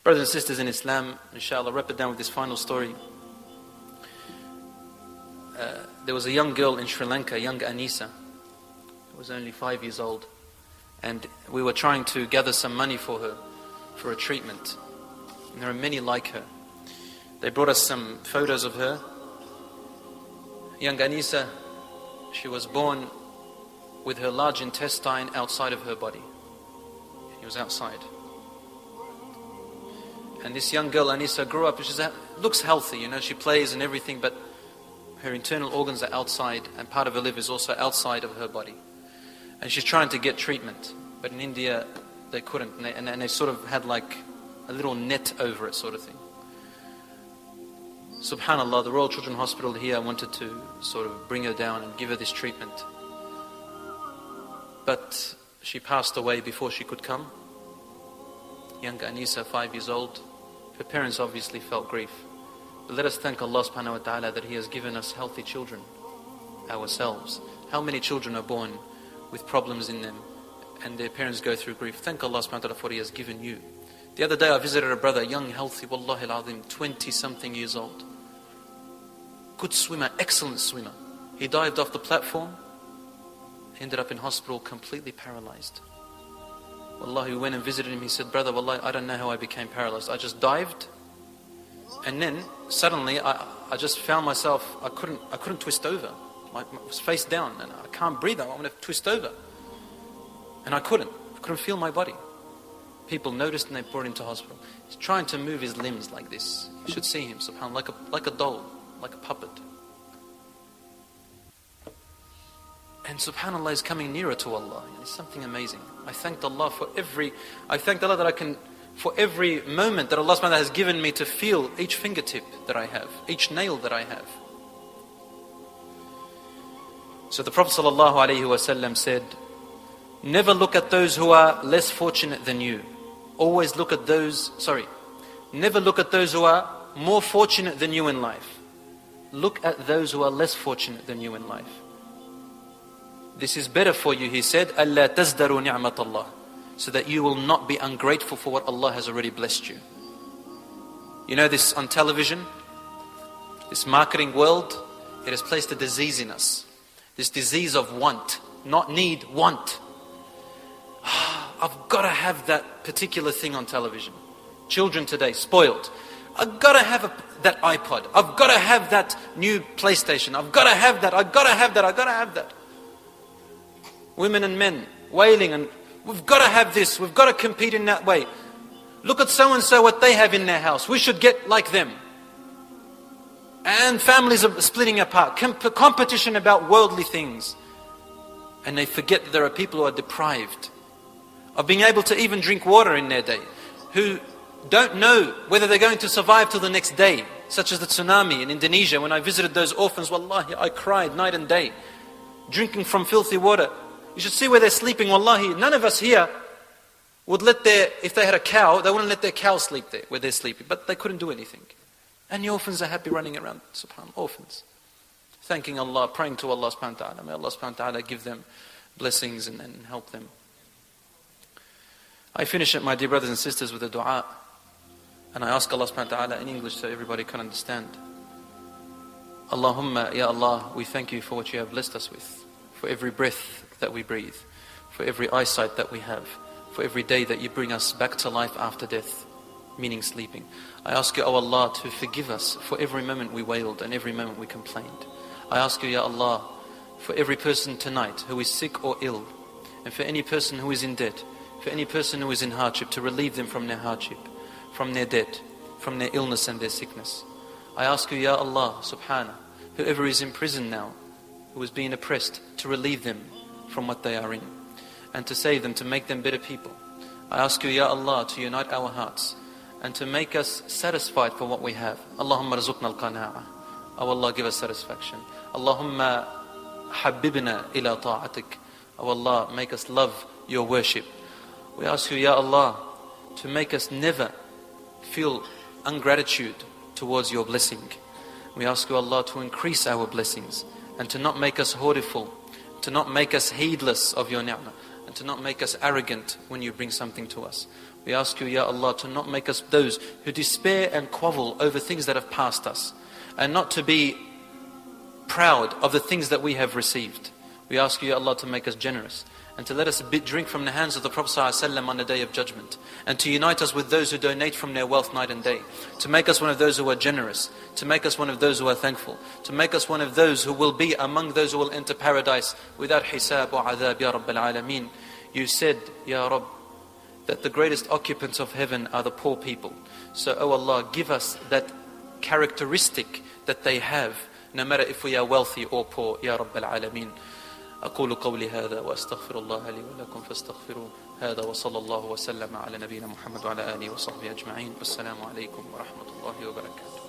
Brothers and sisters in Islam, inshallah, wrap it down with this final story. There was a young girl in Sri Lanka, young Anisa, who was only 5 years old. And we were trying to gather some money for her, for a treatment. And there are many like her. They brought us some photos of her. Young Anisa, she was born with her large intestine outside of her body. He was outside. And this young girl, Anisa, grew up, she looks healthy, you know, she plays and everything, but her internal organs are outside, and part of her liver is also outside of her body. And she's trying to get treatment, but in India, they couldn't, and they sort of had like a little net over it sort of thing. Subhanallah, the Royal Children's Hospital here wanted to sort of bring her down and give her this treatment. But she passed away before she could come. Young Anisa, 5 years old. Her parents obviously felt grief. But let us thank Allah subhanahu wa ta'ala that He has given us healthy children ourselves. How many children are born with problems in them and their parents go through grief? Thank Allah subhanahu wa ta'ala for what He has given you. The other day I visited a brother, young, healthy, wallahi al-azim, 20-something years old. Good swimmer, excellent swimmer. He dived off the platform, ended up in hospital completely paralyzed. Wallahi, we went and visited him. He said, brother, wallahi, I don't know how I became paralyzed. I just dived, and then suddenly I just found myself, I couldn't twist over. I was face down, and I can't breathe. I want to twist over. And I couldn't feel my body. People noticed and they brought him to hospital. He's trying to move his limbs like this. You should see him, subhanAllah, like a doll, like a puppet. And subhanAllah is coming nearer to Allah. It's something amazing. I thanked Allah for every moment that Allah subhanahu wa ta'ala has given me to feel each fingertip that I have, each nail that I have. So the Prophet sallallahu alaihi wasallam said, never look at those who are less fortunate than you. Always look at never look at those who are more fortunate than you in life. Look at those who are less fortunate than you in life. This is better for you, he said, أَلَّا تَزْدَرُوا نِعْمَةَ اللَّهِ, so that you will not be ungrateful for what Allah has already blessed you. You know this on television, this marketing world, it has placed a disease in us. This disease of want, not need, want. I've got to have that particular thing on television. Children today, spoiled. I've got to have that iPod. I've got to have that new PlayStation. I've got to have that. I've got to have that. I've got to have that. Women and men wailing, and we've got to have this. We've got to compete in that way. Look at so-and-so, what they have in their house. We should get like them. And families are splitting apart. Competition about worldly things. And they forget that there are people who are deprived of being able to even drink water in their day, who don't know whether they're going to survive till the next day, such as the tsunami in Indonesia. When I visited those orphans, wallahi, I cried night and day, drinking from filthy water. You should see where they're sleeping, wallahi. None of us here would if they had a cow, they wouldn't let their cow sleep there where they're sleeping, but they couldn't do anything. And the orphans are happy running around, subhanAllah, orphans. Thanking Allah, praying to Allah subhanahu wa ta'ala. May Allah subhanahu wa ta'ala give them blessings and help them. I finish it, my dear brothers and sisters, with a dua. And I ask Allah subhanahu wa ta'ala in English so everybody can understand. Allahumma, Ya Allah, we thank you for what you have blessed us with. For every breath that we breathe. For every eyesight that we have. For every day that you bring us back to life after death. Meaning sleeping. I ask you, O Allah, to forgive us for every moment we wailed and every moment we complained. I ask you, Ya Allah, for every person tonight who is sick or ill. And for any person who is in debt. For any person who is in hardship, to relieve them from their hardship, from their debt, from their illness and their sickness. I ask you, Ya Allah, subhanahu, whoever is in prison now, who is being oppressed, to relieve them from what they are in, and to save them, to make them better people. I ask you, Ya Allah, to unite our hearts, and to make us satisfied for what we have. Allahumma rizukna al-qana'a. Oh Allah, give us satisfaction. Allahumma habibna ila ta'atik. Oh Allah, make us love your worship. We ask you, Ya Allah, to make us never feel ungratitude towards your blessing. We ask you, Allah, to increase our blessings and to not make us hoardful, to not make us heedless of your ni'mah, and to not make us arrogant when you bring something to us. We ask you, Ya Allah, to not make us those who despair and grovel over things that have passed us, and not to be proud of the things that we have received. We ask you, Ya Allah, to make us generous, and to let us drink from the hands of the Prophet ﷺ on the Day of Judgment, and to unite us with those who donate from their wealth night and day, to make us one of those who are generous, to make us one of those who are thankful, to make us one of those who will be among those who will enter paradise without hisab or adhab, Ya Rabbil Alameen. You said, Ya Rabb, that the greatest occupants of heaven are the poor people. So, O Allah, give us that characteristic that they have, no matter if we are wealthy or poor, Ya Rabbil Alameen. أقول قولي هذا وأستغفر الله لي ولكم فاستغفروه هذا وصلى الله وسلم على نبينا محمد وعلى آله وصحبه أجمعين والسلام عليكم ورحمة الله وبركاته.